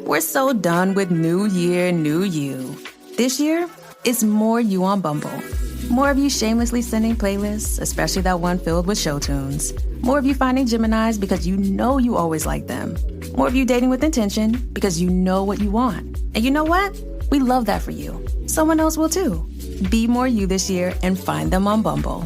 We're so done with new year, new you. This year, it's more you on Bumble. More of you shamelessly sending playlists, especially that one filled with show tunes. More of you finding Geminis because you know you always like them. More of you dating with intention because you know what you want. And you know what? We love that for you. Someone else will too. Be more you this year and find them on Bumble.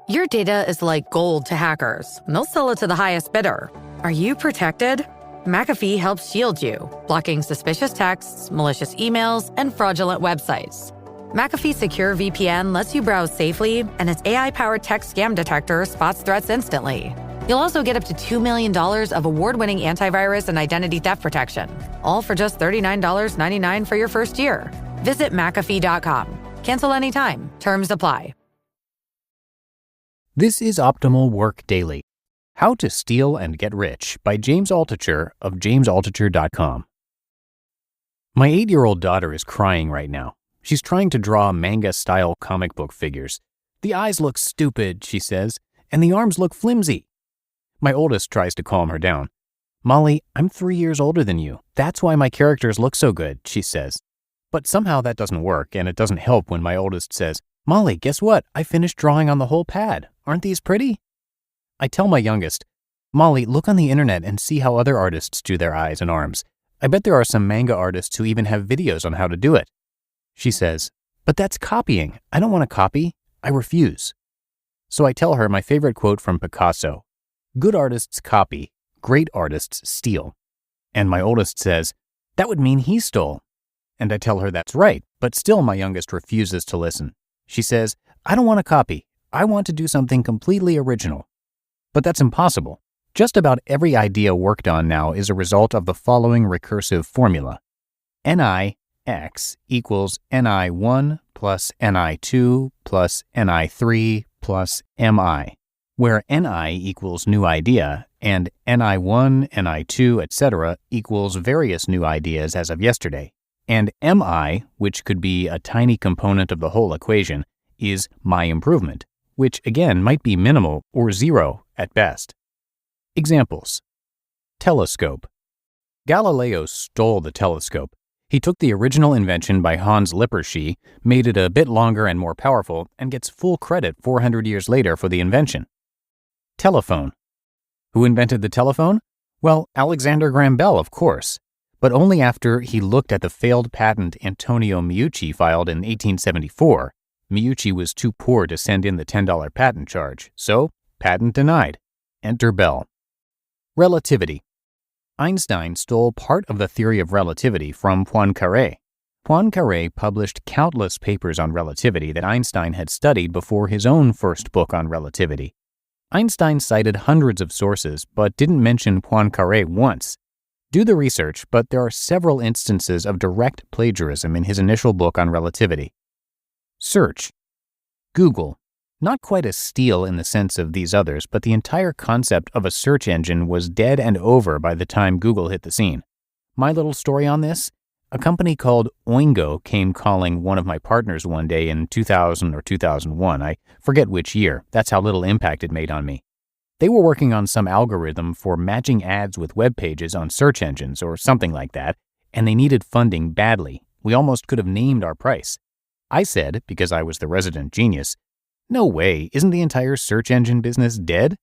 Your data is like gold to hackers, and they'll sell it to the highest bidder. Are you protected? McAfee helps shield you, blocking suspicious texts, malicious emails, and fraudulent websites. McAfee Secure VPN lets you browse safely, and its AI-powered text scam detector spots threats instantly. You'll also get up to $2 million of award-winning antivirus and identity theft protection, all for just $39.99 for your first year. Visit McAfee.com. Cancel anytime. Terms apply. This is Optimal Work Daily. How to Steal and Get Rich by James Altucher of jamesaltucher.com. My 8-year-old daughter is crying right now. She's trying to draw manga-style comic book figures. The eyes look stupid, she says, and the arms look flimsy. My oldest tries to calm her down. Molly, I'm 3 years older than you. That's why my characters look so good, she says. But somehow that doesn't work, and it doesn't help when my oldest says, Molly, guess what? I finished drawing on the whole pad. Aren't these pretty? I tell my youngest, Molly, look on the internet and see how other artists do their eyes and arms. I bet there are some manga artists who even have videos on how to do it. She says, but that's copying. I don't want to copy. I refuse. So I tell her my favorite quote from Picasso. Good artists copy, great artists steal. And my oldest says, that would mean he stole. And I tell her that's right, but still my youngest refuses to listen. She says, I don't want to copy. I want to do something completely original. But that's impossible. Just about every idea worked on now is a result of the following recursive formula. NIX equals NI1 plus NI2 plus NI3 plus MI, where NI equals new idea and NI1, NI2, etc. equals various new ideas as of yesterday, and MI, which could be a tiny component of the whole equation, is my improvement, which again might be minimal or zero at best. Examples. Telescope. Galileo stole the telescope. He took the original invention by Hans Lippershey, made it a bit longer and more powerful, and gets full credit 400 years later for the invention. Telephone. Who invented the telephone? Well, Alexander Graham Bell, of course, but only after he looked at the failed patent Antonio Meucci filed in 1874. Meucci was too poor to send in the $10 patent charge, so patent denied. Enter Bell. Relativity. Einstein stole part of the theory of relativity from Poincaré. Poincaré published countless papers on relativity that Einstein had studied before his own first book on relativity. Einstein cited hundreds of sources, but didn't mention Poincaré once. Do the research, but there are several instances of direct plagiarism in his initial book on relativity. Search. Google. Not quite a steal in the sense of these others, but the entire concept of a search engine was dead and over by the time Google hit the scene. My little story on this? A company called Oingo came calling one of my partners one day in 2000 or 2001. I forget which year. That's how little impact it made on me. They were working on some algorithm for matching ads with web pages on search engines or something like that, and they needed funding badly. We almost could have named our price. I said, because I was the resident genius, no way, isn't the entire search engine business dead?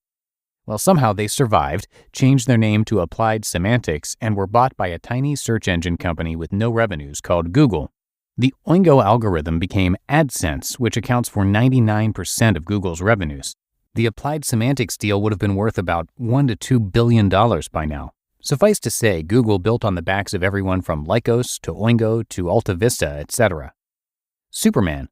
Well, somehow they survived, changed their name to Applied Semantics, and were bought by a tiny search engine company with no revenues called Google. The Oingo algorithm became AdSense, which accounts for 99% of Google's revenues. The Applied Semantics deal would have been worth about $1 to $2 billion by now. Suffice to say, Google built on the backs of everyone from Lycos to Oingo to Alta Vista, etc. Superman.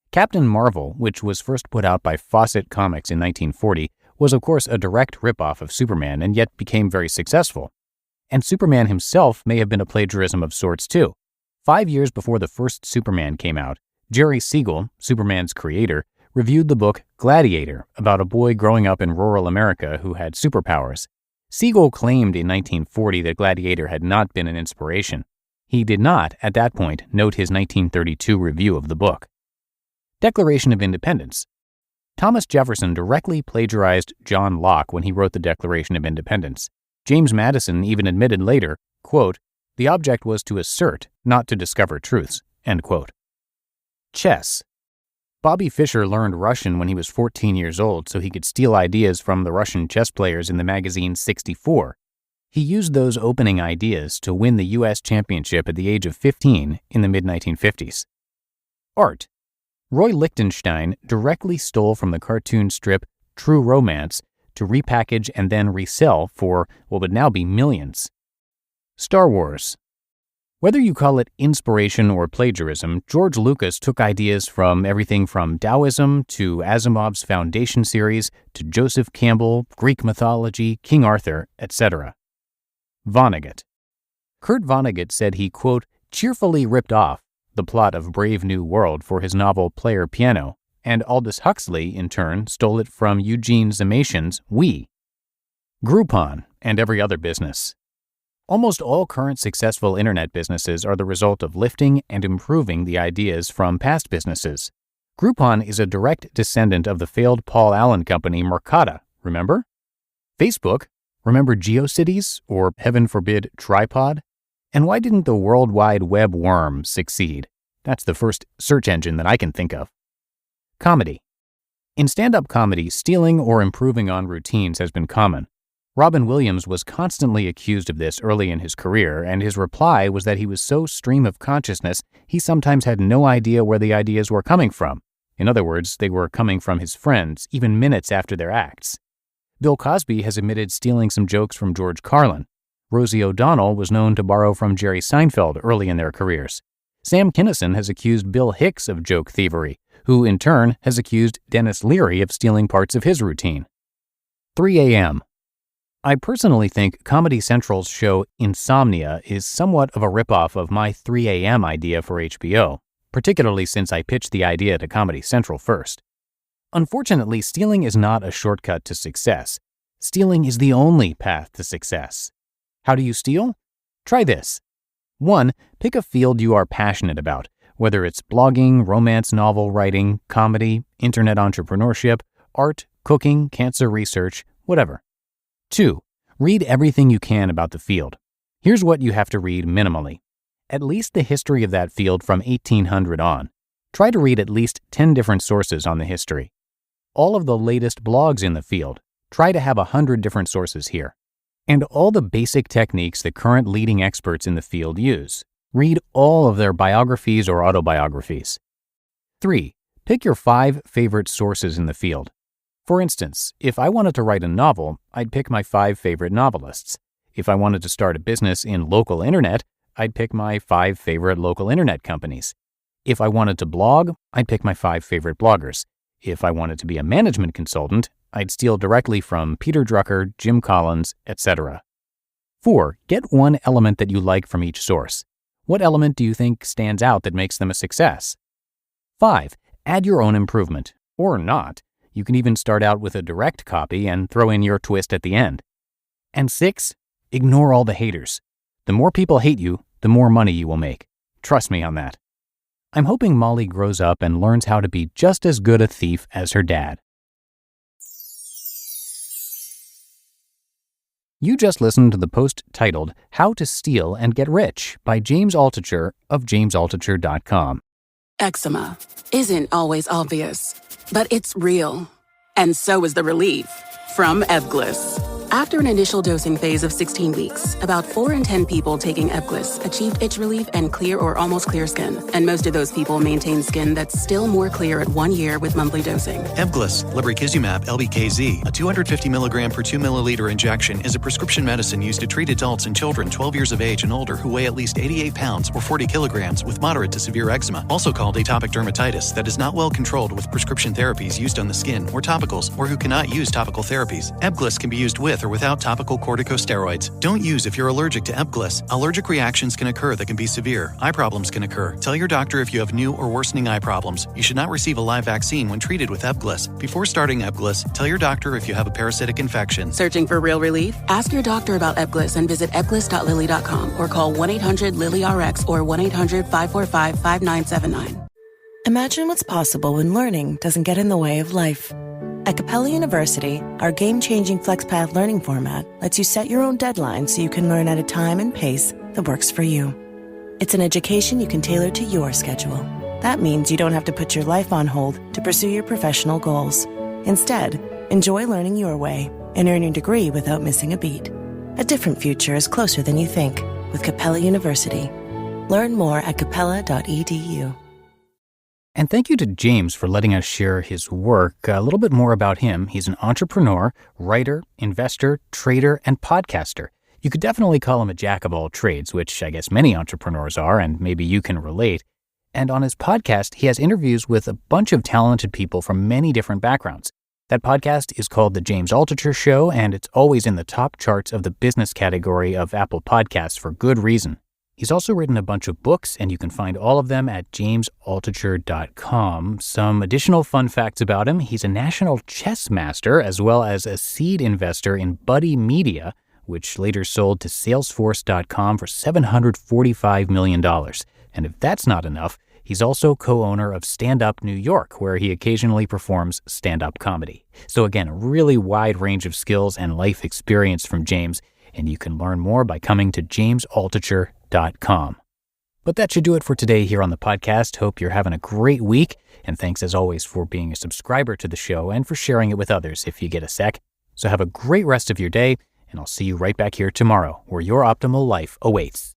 Captain Marvel, which was first put out by Fawcett Comics in 1940, was of course a direct ripoff of Superman and yet became very successful. And Superman himself may have been a plagiarism of sorts too. 5 years before the first Superman came out, Jerry Siegel, Superman's creator, reviewed the book Gladiator about a boy growing up in rural America who had superpowers. Siegel claimed in 1940 that Gladiator had not been an inspiration. He did not, at that point, note his 1932 review of the book. Declaration of Independence. Thomas Jefferson directly plagiarized John Locke when he wrote the Declaration of Independence. James Madison even admitted later, quote, "The object was to assert, not to discover truths," end quote. Chess. Bobby Fischer learned Russian when he was 14 years old so he could steal ideas from the Russian chess players in the magazine 64. He used those opening ideas to win the U.S. championship at the age of 15 in the mid-1950s. Art. Roy Lichtenstein directly stole from the cartoon strip True Romance to repackage and then resell for what would now be millions. Star Wars. Whether you call it inspiration or plagiarism, George Lucas took ideas from everything from Taoism to Asimov's Foundation series to Joseph Campbell, Greek mythology, King Arthur, etc. Vonnegut. Kurt Vonnegut said he, quote, cheerfully ripped off the plot of Brave New World for his novel Player Piano, and Aldous Huxley, in turn, stole it from Eugene Zematian's We. Groupon and every other business. Almost all current successful internet businesses are the result of lifting and improving the ideas from past businesses. Groupon is a direct descendant of the failed Paul Allen company Mercata, remember? Facebook, remember GeoCities, or heaven forbid, Tripod? And why didn't the World Wide Web worm succeed? That's the first search engine that I can think of. Comedy. In stand-up comedy, stealing or improving on routines has been common. Robin Williams was constantly accused of this early in his career, and his reply was that he was so stream of consciousness he sometimes had no idea where the ideas were coming from. In other words, they were coming from his friends, even minutes after their acts. Bill Cosby has admitted stealing some jokes from George Carlin. Rosie O'Donnell was known to borrow from Jerry Seinfeld early in their careers. Sam Kinison has accused Bill Hicks of joke thievery, who in turn has accused Dennis Leary of stealing parts of his routine. 3 a.m. I personally think Comedy Central's show Insomnia is somewhat of a ripoff of my 3 a.m. idea for HBO, particularly since I pitched the idea to Comedy Central first. Unfortunately, stealing is not a shortcut to success. Stealing is the only path to success. How do you steal? Try this. 1. Pick a field you are passionate about, whether it's blogging, romance novel writing, comedy, internet entrepreneurship, art, cooking, cancer research, whatever. 2. Read everything you can about the field. Here's what you have to read minimally. At least the history of that field from 1800 on. Try to read at least 10 different sources on the history. All of the latest blogs in the field. Try to have 100 different sources here. And all the basic techniques that current leading experts in the field use. Read all of their biographies or autobiographies. 3. Pick your 5 favorite sources in the field. For instance, if I wanted to write a novel, I'd pick my 5 favorite novelists. If I wanted to start a business in local internet, I'd pick my 5 favorite local internet companies. If I wanted to blog, I'd pick my 5 favorite bloggers. If I wanted to be a management consultant, I'd steal directly from Peter Drucker, Jim Collins, etc. 4. Get one element that you like from each source. What element do you think stands out that makes them a success? 5. Add your own improvement, or not. You can even start out with a direct copy and throw in your twist at the end. And 6. Ignore all the haters. The more people hate you, the more money you will make. Trust me on that. I'm hoping Molly grows up and learns how to be just as good a thief as her dad. You just listened to the post titled How to Steal and Get Rich by James Altucher of jamesaltucher.com. Eczema isn't always obvious, but it's real. And so is the relief from Ebglyss. After an initial dosing phase of 16 weeks, about 4 in 10 people taking Ebglyss achieved itch relief and clear or almost clear skin. And most of those people maintain skin that's still more clear at 1 year with monthly dosing. Ebglyss, lebrikizumab LBKZ, a 250 milligram per 2 milliliter injection, is a prescription medicine used to treat adults and children 12 years of age and older who weigh at least 88 pounds or 40 kilograms with moderate to severe eczema, also called atopic dermatitis, that is not well controlled with prescription therapies used on the skin or topicals, or who cannot use topical therapies. Ebglyss can be used with or without topical corticosteroids. Don't use if you're allergic to Ebglyss. Allergic reactions can occur that can be severe. Eye problems can occur. Tell your doctor if you have new or worsening eye problems. You should not receive a live vaccine when treated with Ebglyss. Before starting Ebglyss, tell your doctor if you have a parasitic infection. Searching for real relief? Ask your doctor about Ebglyss and visit ebglyss.lilly.com or call 1-800-LILY-RX or 1-800-545-5979. Imagine what's possible when learning doesn't get in the way of life. At Capella University, our game-changing FlexPath learning format lets you set your own deadlines so you can learn at a time and pace that works for you. It's an education you can tailor to your schedule. That means you don't have to put your life on hold to pursue your professional goals. Instead, enjoy learning your way and earn your degree without missing a beat. A different future is closer than you think with Capella University. Learn more at capella.edu. And thank you to James for letting us share his work. A little bit more about him. He's an entrepreneur, writer, investor, trader, and podcaster. You could definitely call him a jack of all trades, which I guess many entrepreneurs are, and maybe you can relate. And on his podcast, he has interviews with a bunch of talented people from many different backgrounds. That podcast is called The James Altucher Show, and it's always in the top charts of the business category of Apple Podcasts for good reason. He's also written a bunch of books, and you can find all of them at jamesaltucher.com. Some additional fun facts about him: he's a national chess master as well as a seed investor in Buddy Media, which later sold to Salesforce.com for $745 million. And if that's not enough, he's also co-owner of Stand Up New York, where he occasionally performs stand-up comedy. So again, a really wide range of skills and life experience from James, and you can learn more by coming to jamesaltucher.com. But that should do it for today here on the podcast. Hope you're having a great week, and thanks as always for being a subscriber to the show and for sharing it with others if you get a sec. So have a great rest of your day, and I'll see you right back here tomorrow where your optimal life awaits.